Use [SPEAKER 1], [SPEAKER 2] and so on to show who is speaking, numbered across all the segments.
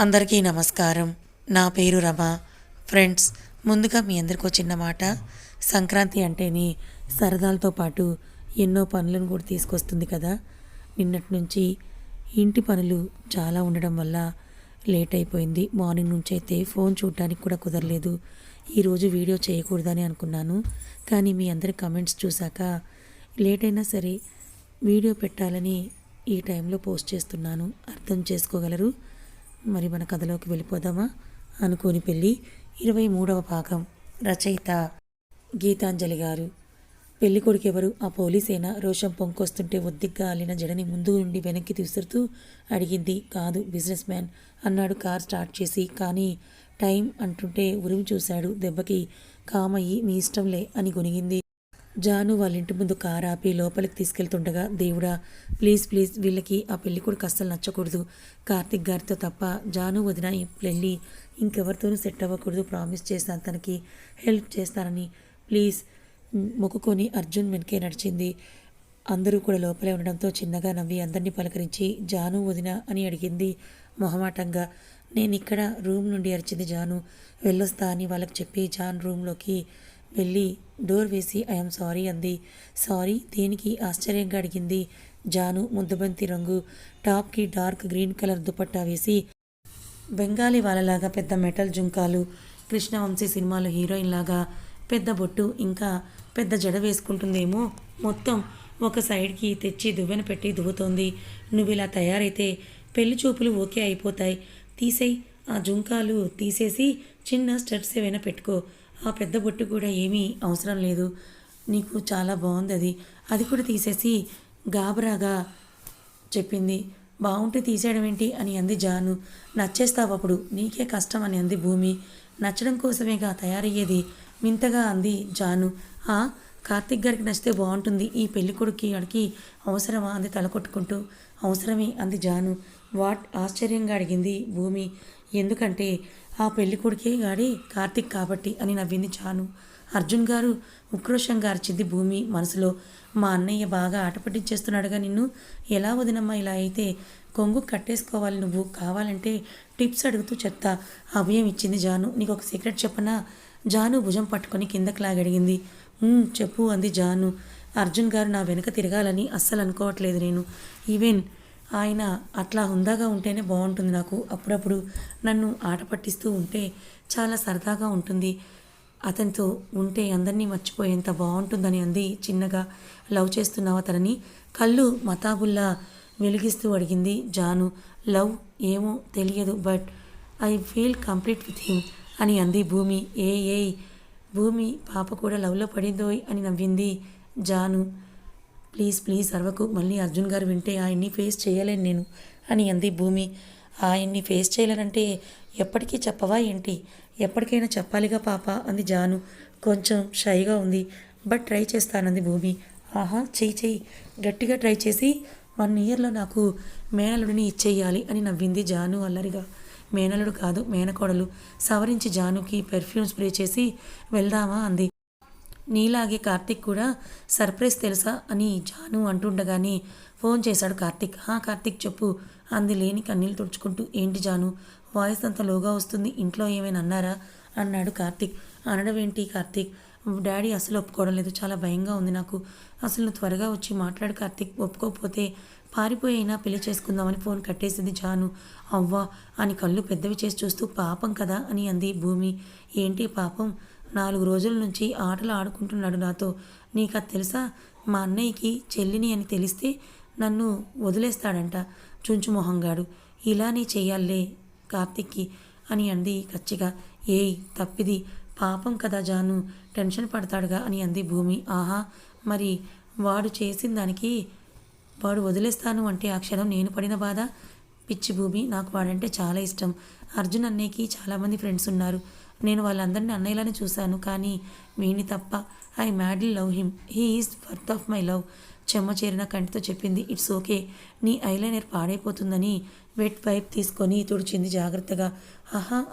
[SPEAKER 1] అందరికీ నమస్కారం. నా పేరు రమ. ఫ్రెండ్స్, ముందుగా మీ అందరికీ చిన్న మాట. సంక్రాంతి అంటేనే సరదాలతో పాటు ఎన్నో పనులను కూడా తీసుకొస్తుంది కదా. నిన్నటి నుంచి ఇంటి పనులు చాలా ఉండడం వల్ల లేట్ అయిపోయింది. మార్నింగ్ నుంచి అయితే ఫోన్ చూడడానికి కూడా కుదరలేదు. ఈరోజు వీడియో చేయకూడదని అనుకున్నాను, కానీ మీ అందరి కమెంట్స్ చూశాక లేట్ అయినా సరే వీడియో పెట్టాలని ఈ టైంలో పోస్ట్ చేస్తున్నాను. అర్థం చేసుకోగలరు. మరి మన కథలోకి వెళ్ళిపోదామా? అనుకోని పెళ్ళి 23వ భాగం. రచయిత గీతాంజలి గారు. పెళ్లి కొడుకు ఎవరు? ఆ పోలీసేనా? రోషం పొంకొస్తుంటే ఒద్దిగ్గా అల్లిన జడని ముందు నుండి వెనక్కి విసురుతూ అడిగింది. కాదు, బిజినెస్ మ్యాన్ అన్నాడు కార్ స్టార్ట్ చేసి. కానీ టైం అంటుంటే ఉరిమి చూశాడు. దెబ్బకి కామయ్యి మీ ఇష్టంలే అని గొనిగింది. జాను వాళ్ళ ఇంటి ముందు కారు ఆపి లోపలికి తీసుకెళ్తుండగా, దేవుడా ప్లీజ్ ప్లీజ్, వీళ్ళకి ఆ పెళ్లి కొడుకు అస్సలు నచ్చకూడదు. కార్తిక్ గారితో తప్ప జాను వదిన ఈ పెళ్ళి ఇంకెవరితోనూ సెట్ అవ్వకూడదు. ప్రామిస్ చేశాను తనకి హెల్ప్ చేస్తానని. ప్లీజ్ మొక్కుకొని అర్జున్ వెనకే నడిచింది. అందరూ కూడా లోపలే ఉండడంతో చిన్నగా నవ్వి అందరినీ పలకరించి జాను వదిన అని అడిగింది మొహమాటంగా. నేను ఇక్కడ రూమ్ నుండి అరిచింది జాను. వెళ్ళొస్తా అని వాళ్ళకి చెప్పి జాన్ రూమ్లోకి వెళ్ళి డోర్ వేసి ఐఎమ్ సారీ అంది. సారీ దేనికి? ఆశ్చర్యంగా అడిగింది జాను. ముద్దబంతి రంగు టాప్కి డార్క్ గ్రీన్ కలర్ దుపట్టా వేసి బెంగాలీ వాళ్ళలాగా పెద్ద మెటల్ జుంకాలు, కృష్ణవంశీ సినిమాలో హీరోయిన్ లాగా పెద్ద బొట్టు, ఇంకా పెద్ద జడ వేసుకుంటుందేమో. మొత్తం ఒక సైడ్కి తెచ్చి దువ్వెన పెట్టి దువ్వుతోంది. నువ్వు ఇలా తయారైతే పెళ్లి చూపులు ఓకే అయిపోతాయి. తీసేయి, ఆ జుంకాలు తీసేసి చిన్న స్టెప్స్ ఏమైనా పెట్టుకో. ఆ పెద్ద బొట్టు కూడా ఏమీ అవసరం లేదు, నీకు చాలా బాగుంది అది. అది కూడా తీసేసి గాబరాగా చెప్పింది. బాగుంటే తీసేయడం ఏంటి అని అంది జాను. నచ్చేస్తావు అప్పుడు, నీకే కష్టం అని అంది భూమి. నచ్చడం కోసమేగా తయారయ్యేది వింతగా అంది జాను. కార్తిక్ గారికి నచ్చితే బాగుంటుంది, ఈ పెళ్లి కొడుక్కి అడిగి అవసరమా అంది తల కొట్టుకుంటూ. అవసరమే అంది జాను. వాట్? ఆశ్చర్యంగా అడిగింది భూమి. ఎందుకంటే ఆ పెళ్లి కొడుకే గాడి కార్తిక్ కాబట్టి అని నవ్వింది జాను. అర్జున్ గారు ఉక్రోషంగా అరిచింది భూమి మనసులో. మా అన్నయ్య బాగా ఆట పట్టించేస్తున్నాడుగా నిన్ను. ఎలా వదినమ్మా ఇలా అయితే? కొంగు కట్టేసుకోవాలి నువ్వు, కావాలంటే టిప్స్ అడుగుతూ చెప్తా అభయం ఇచ్చింది జాను. నీకు ఒక సీక్రెట్ చెప్పనా? జాను భుజం పట్టుకొని కిందకి లాగడిగింది. చెప్పు అంది జాను. అర్జున్ గారు నా వెనక తిరగాలని అస్సలు అనుకోవట్లేదు నేను. ఈవెన్ ఆయన అట్లా హుందాగా ఉంటేనే బాగుంటుంది నాకు. అప్పుడప్పుడు నన్ను ఆట పట్టిస్తూ ఉంటే చాలా సరదాగా ఉంటుంది. అతనితో ఉంటే అందరినీ మర్చిపోయేంత బాగుంటుందని అంది చిన్నగా. లవ్ చేస్తున్నావా తనని? కళ్ళు మతాబుల్లా వెలిగిస్తూ అడిగింది జాను. లవ్ ఏమో తెలియదు, but I feel complete with him అని అంది భూమి. ఏ భూమి పాప కూడా లవ్లో పడిందోయ్ అని నవ్వింది జాను. ప్లీజ్ ప్లీజ్ అరవకు, మళ్ళీ అర్జున్ గారు వింటే ఆయన్ని ఫేస్ చేయలేను నేను అని అంది భూమి. ఆయన్ని ఫేస్ చేయలేనంటే ఎప్పటికీ చెప్పవా ఏంటి? ఎప్పటికైనా చెప్పాలిగా పాప అంది జాను. కొంచెం షైగా ఉంది, బట్ ట్రై చేస్తానంది భూమి. ఆహా, చెయ్యి గట్టిగా ట్రై చేసి 1 ఇయర్లో నాకు మేనలుడిని ఇచ్చేయాలి అని నవ్వింది జాను అల్లరిగా. మేనలుడు కాదు, మేనకోడలు. సవరించి జానుకి పెర్ఫ్యూమ్ స్ప్రే చేసి వెళ్దామా అంది. నీలాగే కార్తిక్ కూడా సర్ప్రైజ్ తెలుసా అని జాను అంటుండగానే ఫోన్ చేశాడు కార్తిక్. కార్తిక్ చెప్పు అంది లేని కన్నీళ్ళు తుడుచుకుంటూ. ఏంటి జాను, వాయిస్ అంత లోగా వస్తుంది, ఇంట్లో ఏమైనా అన్నారా అన్నాడు కార్తిక్. అనడం ఏంటి కార్తిక్? డాడీ అసలు ఒప్పుకోవడం లేదు, చాలా భయంగా ఉంది నాకు. అసలు నువ్వు త్వరగా వచ్చి మాట్లాడు కార్తిక్, ఒప్పుకోకపోతే పారిపోయినా పెళ్లి చేసుకుందామని ఫోన్ కట్టేసింది జాను. అవ్వా అని కళ్ళు పెద్దవి చేసి చూస్తూ పాపం కదా అని అంది భూమి. ఏంటి పాపం? 4 రోజుల నుంచి ఆటలు ఆడుకుంటున్నాడు నాతో. నీకు అది తెలుసా? మా అన్నయ్యకి చెల్లిని అని తెలిస్తే నన్ను వదిలేస్తాడంట, చుంచు మొహంగాడు. ఇలానే చెయ్యాలే కార్తిక్కి అని అంది కచ్చిగా. తప్పిది, పాపం కదా జాను, టెన్షన్ పడతాడుగా అని అంది భూమి. మరి వాడు చేసిన దానికి వాడు వదిలేస్తాను అంటే ఆ క్షణం నేను పడిన బాధ. పిచ్చి భూమి, నాకు వాడంటే చాలా ఇష్టం. అర్జున్ అన్నయ్యకి చాలామంది ఫ్రెండ్స్ ఉన్నారు, నేను వాళ్ళందరినీ అన్నయ్యలానే చూశాను, కానీ వీణ్ణి తప్ప. I madly love him, he is worth of my love. చెమ్మ చేరిన కంటితో చెప్పింది. ఇట్స్ ఓకే, నీ ఐలైనర్ పాడైపోతుందని వెట్ పైప్ తీసుకొని తుడిచింది జాగ్రత్తగా.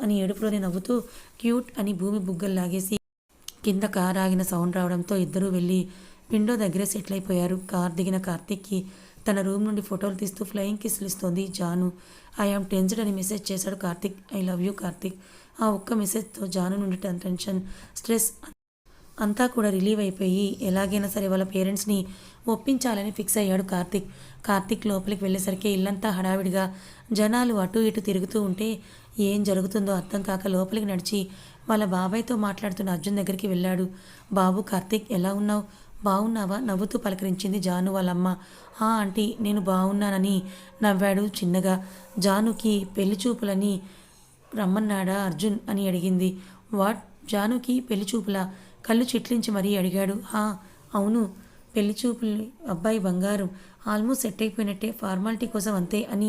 [SPEAKER 1] అని ఏడుపులోనే నవ్వుతూ క్యూట్ అని భూమి బుగ్గలు లాగేసి కింద కార్ ఆగిన సౌండ్ రావడంతో ఇద్దరూ వెళ్ళి విండో దగ్గర సెటిల్ అయిపోయారు. కార్ దిగిన కార్తిక్కి తన రూమ్ నుండి ఫోటోలు తీస్తూ ఫ్లయింగ్ కిస్లు ఇస్తోంది జాను. ఐ యామ్ టెన్స్డ్ అని మెసేజ్ చేశాడు Karthik. I love you Karthik. ఆ ఒక్క మెసేజ్తో జాను నుండి టెన్షన్, స్ట్రెస్ అంతా కూడా రిలీవ్ అయిపోయి ఎలాగైనా సరే వాళ్ళ పేరెంట్స్ని ఒప్పించాలని ఫిక్స్ అయ్యాడు కార్తిక్. కార్తిక్ లోపలికి వెళ్ళేసరికి ఇల్లంతా హడావిడిగా జనాలు అటు ఇటు తిరుగుతూ ఉంటే ఏం జరుగుతుందో అర్థం కాక లోపలికి నడిచి వాళ్ళ బాబాయ్తో మాట్లాడుతున్న అర్జున్ దగ్గరికి వెళ్ళాడు. బాబు కార్తిక్ ఎలా ఉన్నావు, బాగున్నావా నవ్వుతూ పలకరించింది జాను వాళ్ళమ్మ. ఆ ఆంటీ నేను బాగున్నానని నవ్వాడు చిన్నగా. జానుకి పెళ్లి చూపులని రమ్మన్నాడా అర్జున్ అని అడిగింది. వాట్, జానుకి పెళ్లి చూపులా? కళ్ళు చిట్లించి మరీ అడిగాడు. అవును, పెళ్లి చూపులు, అబ్బాయి బంగారం, ఆల్మోస్ట్ సెట్ అయిపోయినట్టే, ఫార్మాలిటీ కోసం అంతే అని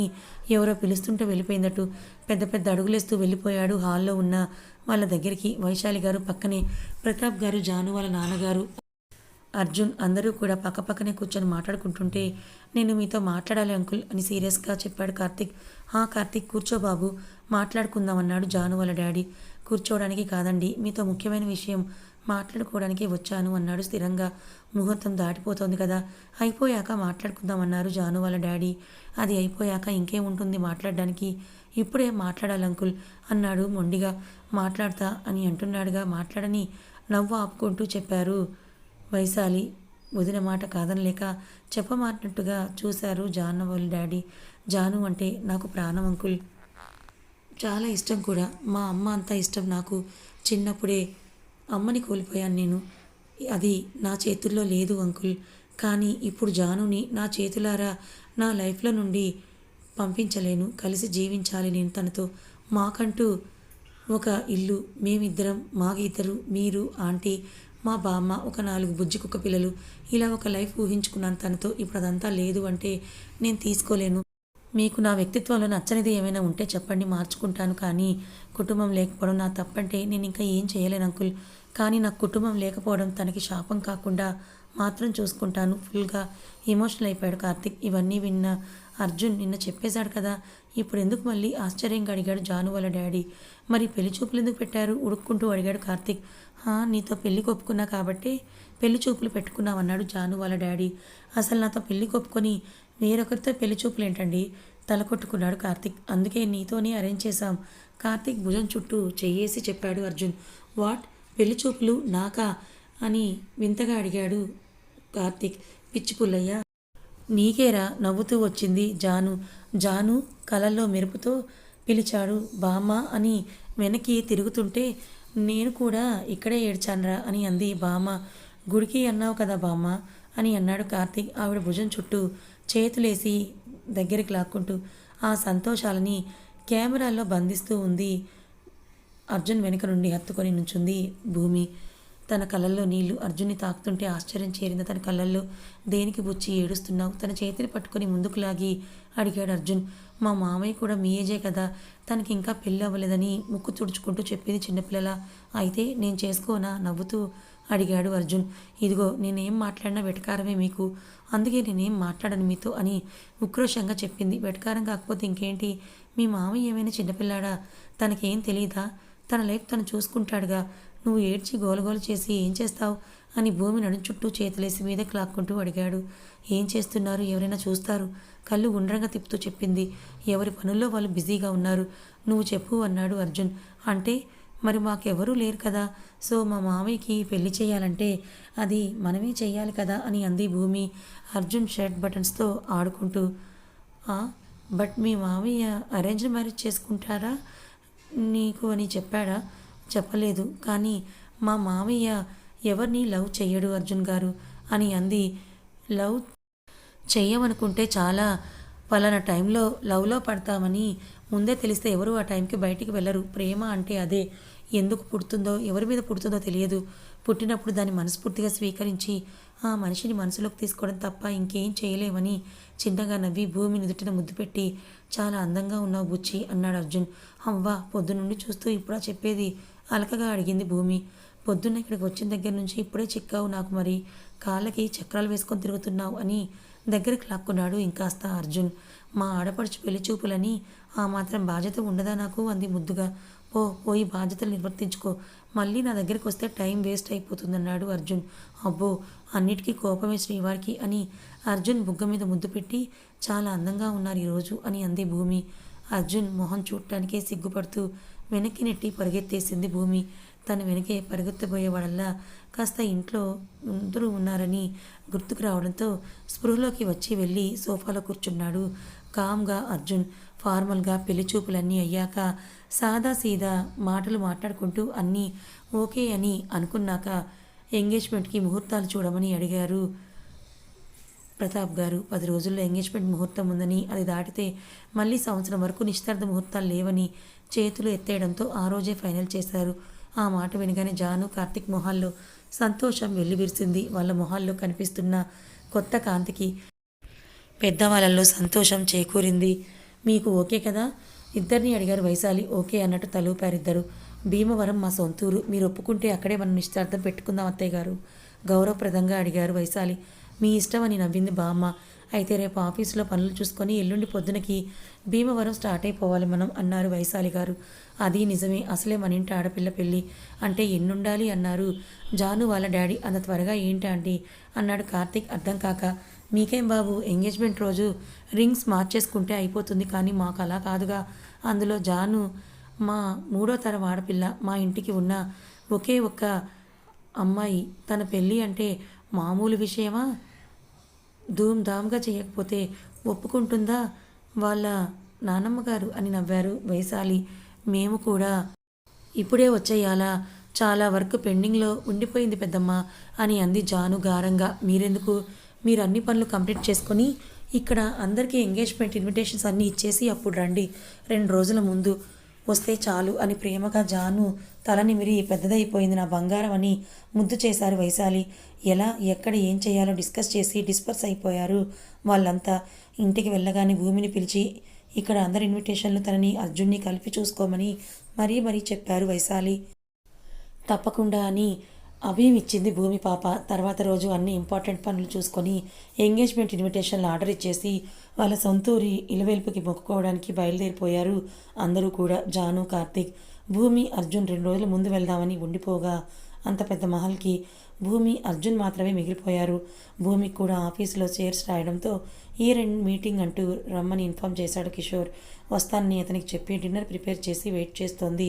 [SPEAKER 1] ఎవరో పిలుస్తుంటే వెళ్ళిపోయిందట్టు పెద్ద పెద్ద అడుగులేస్తూ వెళ్ళిపోయాడు హాల్లో ఉన్న వాళ్ళ దగ్గరికి. వైశాలి గారు పక్కనే, ప్రతాప్ గారు, జాను వాళ్ళ నాన్నగారు, అర్జున్ అందరూ కూడా పక్కపక్కనే కూర్చొని మాట్లాడుకుంటుంటే నేను మీతో మాట్లాడాలి అంకుల్ అని సీరియస్గా చెప్పాడు కార్తిక్. కార్తిక్ కూర్చో బాబు, మాట్లాడుకుందాం అన్నాడు జాను వాళ్ళ డాడీ. కూర్చోవడానికి కాదండి, మీతో ముఖ్యమైన విషయం మాట్లాడుకోవడానికి వచ్చాను అన్నాడు స్థిరంగా. ముహూర్తం దాటిపోతోంది కదా, అయిపోయాక మాట్లాడుకుందామన్నారు జాను వాళ్ళ డాడీ. అది అయిపోయాక ఇంకేముంటుంది మాట్లాడడానికి, ఇప్పుడే మాట్లాడాలి అంకుల్ అన్నాడు మొండిగా. మాట్లాడతా అని అంటున్నాడుగా, మాట్లాడని నవ్వు ఆపుకుంటూ చెప్పారు వైశాలి. వదిన మాట కాదనలేక చెప్పమాటినట్టుగా చూశారు జాను వాళ్ళ డాడీ. జాను అంటే నాకు ప్రాణం అంకుల్, చాలా ఇష్టం కూడా. మా అమ్మ అంతా ఇష్టం నాకు. చిన్నప్పుడే అమ్మని కోల్పోయాను నేను, అది నా చేతుల్లో లేదు అంకుల్. కానీ ఇప్పుడు జానుని నా చేతులారా నా లైఫ్లో నుండి పంపించలేను. కలిసి జీవించాలి నేను తనతో. మాకంటూ ఒక ఇల్లు, మేమిద్దరం, మాకిద్దరు, మీరు, ఆంటీ, మా బామ్మ, ఒక 4 బుజ్జి కుక్క పిల్లలు, ఇలా ఒక లైఫ్ ఊహించుకున్నాను తనతో. ఇప్పుడు అదంతా లేదు అంటే నేను తీసుకోలేను. మీకు నా వ్యక్తిత్వంలో నచ్చనిది ఏమైనా ఉంటే చెప్పండి, మార్చుకుంటాను. కానీ కుటుంబం లేకపోవడం నా తప్పంటే నేను ఇంకా ఏం చేయలేను అంకుల్. కానీ నాకు కుటుంబం లేకపోవడం తనకి శాపం కాకుండా మాత్రం చూసుకుంటాను. ఫుల్గా ఎమోషనల్ అయిపోయాడు కార్తిక్. ఇవన్నీ విన్న అర్జున్ నిన్న చెప్పేశాడు కదా, ఇప్పుడు ఎందుకు మళ్ళీ ఆశ్చర్యంగా అడిగాడు జాను వాళ్ళ డాడీ. మరి పెళ్లి చూపులు ఎందుకు పెట్టారు ఉడుక్కుంటూ అడిగాడు కార్తిక్. నీతో పెళ్లి కొప్పుకున్నా కాబట్టి పెళ్లి చూపులు పెట్టుకున్నామన్నాడు జాను వాళ్ళ డాడీ. అసలు నాతో పెళ్లి కొప్పుకొని వేరొకరితో పెళ్లి చూపులు ఏంటండి, తల కొట్టుకున్నాడు కార్తిక్. అందుకే నీతోనే అరేంజ్ చేశాం. కార్తిక్ భుజం చుట్టూ చెయ్యేసి చెప్పాడు అర్జున్. వాట్, పెళ్లి చూపులు నాకా అని వింతగా అడిగాడు కార్తిక్. పిచ్చి పుల్లయ్య, నీకేరా నవ్వుతూ వచ్చింది జాను. జాను కలల్లో మెరుపుతో పిలిచాడు బామ్మ అని వెనక్కి తిరుగుతుంటే నేను కూడా ఇక్కడే ఏడ్చానురా అని అంది బామ్మ. గుడికి అన్నావు కదా బామ్మ అని అన్నాడు కార్తిక్ ఆవిడ భుజం చుట్టూ చేతులేసి దగ్గరికి లాక్కుంటూ. ఆ సంతోషాలని కెమెరాల్లో బంధిస్తూ ఉంది. అర్జున్ వెనుక నుండి హత్తుకొని నుంచుంది భూమి. తన కళ్ళల్లో నీళ్లు అర్జున్ని తాకుతుంటే ఆశ్చర్యం చేరింది తన కళ్ళల్లో. దేనికి బుచ్చి ఏడుస్తున్నావు? తన చేతిని పట్టుకొని ముందుకు లాగి అడిగాడు అర్జున్. మా మామయ్య కూడా మీ ఏజే కదా, తనకి ఇంకా పెళ్ళి అవ్వలేదని ముక్కు తుడుచుకుంటూ చెప్పింది చిన్నపిల్లల. అయితే నేను చేసుకోనా నవ్వుతూ అడిగాడు అర్జున్. ఇదిగో నేనేం మాట్లాడినా వెటకారమే మీకు, అందుకే నేనేం మాట్లాడను మీతో అని ఉక్రోషంగా చెప్పింది. వెటకారం కాకపోతే ఇంకేంటి, మీ మామయ్య ఏమైనా చిన్నపిల్లాడా? తనకేం తెలియదా? తన లైఫ్ తను చూసుకుంటాడుగా. నువ్వు ఏడ్చి గోలగోలు చేసి ఏం చేస్తావు అని భూమి నడుం చుట్టూ చేతులేసి మీదకి లాక్కుంటూ అడిగాడు. ఏం చేస్తున్నారు, ఎవరైనా చూస్తారు, కళ్ళు గుండ్రంగా తిప్పుతూ చెప్పింది. ఎవరి పనుల్లో వాళ్ళు బిజీగా ఉన్నారు, నువ్వు చెప్పు అన్నాడు అర్జున్. అంటే మరి మాకెవరూ లేరు కదా, సో మా మామయ్యకి పెళ్లి చేయాలంటే అది మనమే చెయ్యాలి కదా అని అంది భూమి అర్జున్ షర్ట్ బటన్స్తో ఆడుకుంటూ. బట్ మీ మామయ్య అరేంజ్ మ్యారేజ్ చేసుకుంటారా నీకు అని చెప్పాడా? చెప్పలేదు, కానీ మా మామయ్య ఎవరిని లవ్ చెయ్యడు అర్జున్ గారు అని అంది. లవ్ చెయ్యమనుకుంటే చాలా పలానా టైంలో లవ్లో పడతామని ముందే తెలిస్తే ఎవరు ఆ టైంకి బయటికి వెళ్ళరు. ప్రేమ అంటే అదే. ఎందుకు పుడుతుందో, ఎవరి మీద పుడుతుందో తెలియదు. పుట్టినప్పుడు దాన్ని మనస్ఫూర్తిగా స్వీకరించి ఆ మనిషిని మనసులోకి తీసుకోవడం తప్ప ఇంకేం చేయలేమని చిన్నగా నవ్వి భూమి నుదుటిన ముద్దు పెట్టి చాలా అందంగా ఉన్నావు బుచ్చి అన్నాడు అర్జున్. అవ్వా, పొద్దునుండి చూస్తూ ఇప్పుడా చెప్పేది అలకగా అడిగింది భూమి. పొద్దున్న ఇక్కడికి వచ్చిన దగ్గర నుంచి ఇప్పుడే చిక్కావు నాకు, మరి కాళ్ళకి చక్రాలు వేసుకొని తిరుగుతున్నావు అని దగ్గరికి లాక్కున్నాడు ఇంకాస్త అర్జున్. మా ఆడపడుచు పెళ్లి చూపులని ఆ మాత్రం బాధ్యత ఉండదా నాకు అంది ముద్దుగా. పోయి బాధ్యతలు నిర్వర్తించుకో, మళ్ళీ నా దగ్గరికి వస్తే టైం వేస్ట్ అయిపోతుందన్నాడు అర్జున్. అబ్బో, అన్నిటికీ కోపమే శ్రీవారికి అని అర్జున్ బుగ్గ మీద ముద్దు పెట్టి, చాలా అందంగా ఉన్నారు ఈరోజు అని అంది భూమి. అర్జున్ మొహం చూడటానికే సిగ్గుపడుతూ వెనక్కి నెట్టి పరిగెత్తేసింది భూమి. తన వెనకే పరిగెత్తబోయేవాడల్లా కాస్త ఇంట్లో అందరూ ఉన్నారని గుర్తుకు రావడంతో స్పృహలోకి వచ్చి వెళ్ళి సోఫాలో కూర్చున్నాడు. కామ్గా అర్జున్ ఫార్మల్గా పెళ్లి చూపులన్నీ అయ్యాక సాదాసీదా మాటలు మాట్లాడుకుంటూ అన్నీ ఓకే అని అనుకున్నాక ఎంగేజ్మెంట్కి ముహూర్తాలు చూడమని అడిగారు ప్రతాప్ గారు. 10 రోజుల్లో ఎంగేజ్మెంట్ ముహూర్తం ఉందని, అది దాటితే మళ్ళీ సంవత్సరం వరకు నిశ్చితార్థ ముహూర్తాలు లేవని చేతులు ఎత్తేయడంతో ఆ రోజే ఫైనల్ చేశారు. ఆ మాట వినగానే జాను, కార్తిక్ మొహాల్లో సంతోషం వెల్లివిరిసింది. వాళ్ళ మొహాల్లో కనిపిస్తున్న కొత్త కాంతికి పెద్దవాళ్ళల్లో సంతోషం చేకూరింది. మీకు ఓకే కదా? ఇద్దరిని అడిగారు వైశాలి. ఓకే అన్నట్టు తలూపారిద్దరు. భీమవరం మా సొంతూరు, మీరు ఒప్పుకుంటే అక్కడే మనం నిశ్చితార్థం పెట్టుకుందాం అత్తయ్య గారు, గౌరవప్రదంగా అడిగారు వైశాలి. మీ ఇష్టం అని నవ్వింది బామ్మ. అయితే రేపు ఆఫీసులో పనులు చూసుకొని ఎల్లుండి పొద్దునకి భీమవరం స్టార్ట్ అయిపోవాలి మనం అన్నారు వైశాలి గారు. అది నిజమే, అసలే మన ఇంటి ఆడపిల్ల పెళ్ళి అంటే ఎన్నుండాలి అన్నారు జాను వాళ్ళ డాడీ. అంత త్వరగా ఏంటి ఆంటీ అన్నాడు కార్తీక్ అర్థం కాక. మీకేం బాబు, ఎంగేజ్మెంట్ రోజు రింగ్స్ మార్చేసుకుంటే అయిపోతుంది, కానీ మాకు అలా కాదుగా. అందులో జాను మా 3వ తరం ఆడపిల్ల, మా ఇంటికి ఉన్న ఒకే ఒక్క అమ్మాయి, తన పెళ్ళి అంటే మామూలు విషయమా? ధూమ్ధామ్గా చేయకపోతే ఒప్పుకుంటుందా వాళ్ళ నానమ్మగారు అని నవ్వారు వైశాలి. మేము కూడా ఇప్పుడే వచ్చేయాలా, చాలా వర్క్ పెండింగ్లో ఉండిపోయింది పెద్దమ్మ అని అంది జాను గారంగా. మీరెందుకు, మీరు అన్ని పనులు కంప్లీట్ చేసుకొని ఇక్కడ అందరికీ ఎంగేజ్మెంట్ ఇన్విటేషన్స్ అన్నీ ఇచ్చేసి అప్పుడు రండి, 2 రోజుల ముందు వస్తే చాలు అని ప్రేమగా జాను తల నిమిరి పెద్దదైపోయింది నా బంగారం అని ముద్దు చేశారు వైశాలి. ఎలా, ఎక్కడ, ఏం చేయాలో డిస్కస్ చేసి డిస్పర్స్ అయిపోయారు వాళ్ళంతా. ఇంటికి వెళ్ళగానే భూమిని పిలిచి ఇక్కడ అందరి ఇన్విటేషన్లు తనని అర్జున్ని కలిపి చూసుకోమని మరీ చెప్పారు వైశాలి. తప్పకుండా అని అభయం ఇచ్చింది భూమి పాప. తర్వాత రోజు అన్ని ఇంపార్టెంట్ పనులు చూసుకొని ఎంగేజ్మెంట్ ఇన్విటేషన్లు ఆర్డర్ ఇచ్చేసి వాళ్ళ సొంతూరి ఇలవెల్పుకి మొక్కుకోవడానికి బయలుదేరిపోయారు అందరూ కూడా. జాను, కార్తీక్, భూమి, అర్జున్ 2 రోజుల ముందు వెళ్దామని ఉండిపోగా అంత పెద్ద మహల్కి భూమి, అర్జున్ మాత్రమే మిగిలిపోయారు. భూమికి కూడా ఆఫీసులో చైర్స్ రాయడంతో ఈ 2 మీటింగ్ అంటూ రమ్మని ఇన్ఫామ్ చేశాడు కిషోర్. వస్తానని అతనికి చెప్పి డిన్నర్ ప్రిపేర్ చేసి వెయిట్ చేస్తోంది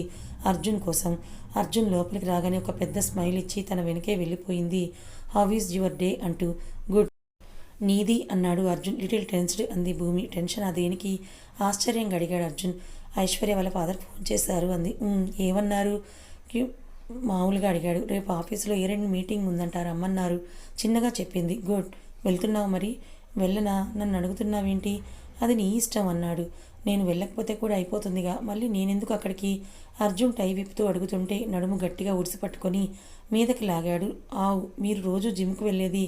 [SPEAKER 1] అర్జున్ కోసం. అర్జున్ లోపలికి రాగానే ఒక పెద్ద స్మైల్ ఇచ్చి తన వెనకే వెళ్ళిపోయింది. హౌ ఈజ్ యువర్ డే అంటూ. గుడ్, నీది అన్నాడు అర్జున్. లిటిల్ టెన్స్డ్ అంది భూమి. టెన్షన్ అదేనికి ఆశ్చర్యంగా అడిగాడు అర్జున్. ఐశ్వర్య వాళ్ళ ఫాదర్ ఫోన్ చేశారు అంది. ఏమన్నారు? మామూలుగా అడిగాడు. రేపు ఆఫీసులో ఏ 2 మీటింగ్ ఉందంట, రమ్మన్నారు, చిన్నగా చెప్పింది. గుడ్, వెళ్తున్నావు మరి? వెళ్ళనా, నన్ను అడుగుతున్నావేంటి? అది నీ ఇష్టం అన్నాడు. నేను వెళ్ళకపోతే కూడా అయిపోతుందిగా, మళ్ళీ నేనెందుకు అక్కడికి? అర్జున్ టై విప్పుతూ అడుగుతుంటే నడుము గట్టిగా ఉడిసి పట్టుకొని మీదకి లాగాడు. ఆవు, మీరు రోజు జిమ్కి వెళ్ళేది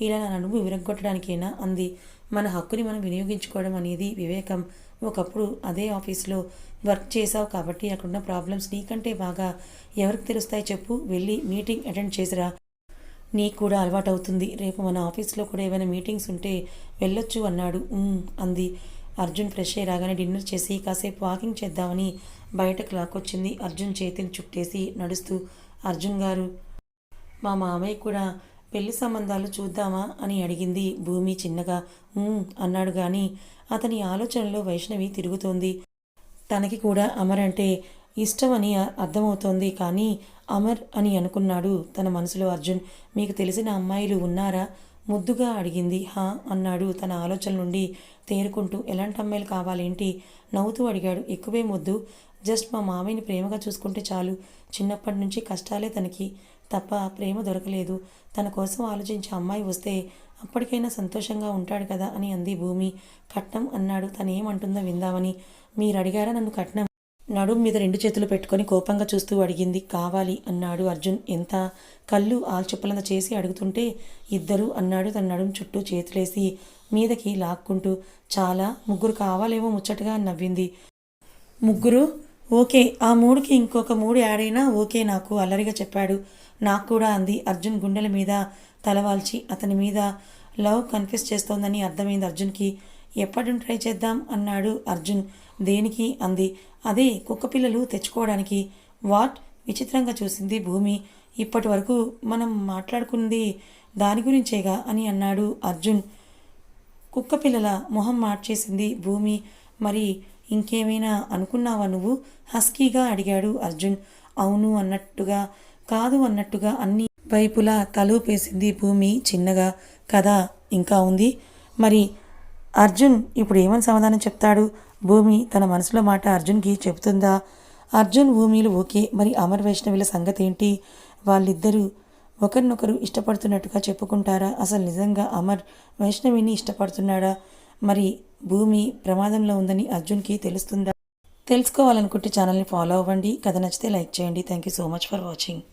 [SPEAKER 1] ఇలా నా నడుము విరగ్గొట్టడానికేనా అంది. మన హక్కుని మనం వినియోగించుకోవడం అనేది వివేకం. ఒకప్పుడు అదే ఆఫీస్లో వర్క్ చేసావు కాబట్టి అక్కడున్న ప్రాబ్లమ్స్ నీకంటే బాగా ఎవరికి తెలుస్తాయి చెప్పు. వెళ్ళి మీటింగ్ అటెండ్ చేసిరా, నీకు కూడా అలవాటు అవుతుంది. రేపు మన ఆఫీస్లో కూడా ఏమైనా మీటింగ్స్ ఉంటే వెళ్ళొచ్చు అన్నాడు. అంది. అర్జున్ ఫ్రెష్ అయ్యి రాగానే డిన్నర్ చేసి కాసేపు వాకింగ్ చేద్దామని బయటకు లాక్కొచ్చింది. అర్జున్ చేతులు చుట్టేసి నడుస్తూ, అర్జున్ గారు, మా మామయ్య కూడా పెళ్లి సంబంధాలు చూద్దామా అని అడిగింది భూమి చిన్నగా. అన్నాడు కానీ అతని ఆలోచనలో వైష్ణవి తిరుగుతోంది. తనకి కూడా అమర్ అంటే ఇష్టమని అర్థమవుతోంది, కానీ అమర్ అని అనుకున్నాడు తన మనసులో అర్జున్. మీకు తెలిసిన అమ్మాయిలు ఉన్నారా? ముద్దుగా అడిగింది. హా అన్నాడు తన ఆలోచన నుండి తేరుకుంటూ. ఎలాంటి అమ్మాయిలు కావాలేంటి? నవ్వుతూ అడిగాడు. ఎక్కువే వద్దు, జస్ట్ మా మామయ్యని ప్రేమగా చూసుకుంటే చాలు. చిన్నప్పటి నుంచి కష్టాలే తనకి తప్ప ప్రేమ దొరకలేదు. తన కోసం ఆలోచించే అమ్మాయి వస్తే అప్పటికైనా సంతోషంగా ఉంటాడు కదా అని అంది భూమి. కట్నం అన్నాడు తనేమంటుందో విందామని. మీరు అడిగారా నన్ను కట్నం? నడుం మీద 2 చేతులు పెట్టుకొని కోపంగా చూస్తూ అడిగింది. కావాలి అన్నాడు అర్జున్ ఎంత కళ్ళు ఆల్చుప్పలంత చేసి అడుగుతుంటే. ఇద్దరు అన్నాడు తన నడుం చుట్టూ చేతులేసి మీదకి లాక్కుంటూ. చాలా, 3 కావాలేమో ముచ్చటగా నవ్వింది. 3? ఓకే, ఆ 3కి ఇంకొక 3 యాడ్ అయినా ఓకే నాకు అల్లరిగా చెప్పాడు. నాకు కూడా అంది అర్జున్ గుండెల మీద తలవాల్చి. అతని మీద లవ్ కన్ఫ్యూస్ చేస్తోందని అర్థమైంది అర్జున్కి. ఎప్పటి ట్రై చేద్దాం అన్నాడు అర్జున్. దేనికి అంది. అదే కుక్క పిల్లలు తెచ్చుకోవడానికి. వాట్? విచిత్రంగా చూసింది భూమి. ఇప్పటి వరకు మనం మాట్లాడుకుంది దాని గురించేగా అని అన్నాడు అర్జున్. కుక్క పిల్లల మొహం మార్చేసింది భూమి. మరి ఇంకేమైనా అనుకున్నావా నువ్వు? హస్కీగా అడిగాడు అర్జున్. అవును అన్నట్టుగా, కాదు అన్నట్టుగా అన్ని వైపులా తలూపేసింది భూమి చిన్నగా. కదా ఇంకా ఉంది. మరి అర్జున్ ఇప్పుడు ఏమని సమాధానం చెప్తాడు? భూమి తన మనసులో మాట అర్జున్కి చెబుతుందా? అర్జున్ భూమిలు ఓకే. మరి అమర్ వైష్ణవిల సంగతి ఏంటి? వాళ్ళిద్దరూ ఒకరినొకరు ఇష్టపడుతున్నట్టుగా చెప్పుకుంటారా? అసలు నిజంగా అమర్ వైష్ణవిని ఇష్టపడుతున్నాడా? మరి భూమి ప్రమాదంలో ఉందని అర్జున్కి తెలుస్తుందా? తెలుసుకోవాలనుకుంటే ఛానల్ని ఫాలో అవ్వండి. కథ నచ్చితే లైక్ చేయండి. Thank you so much for watching.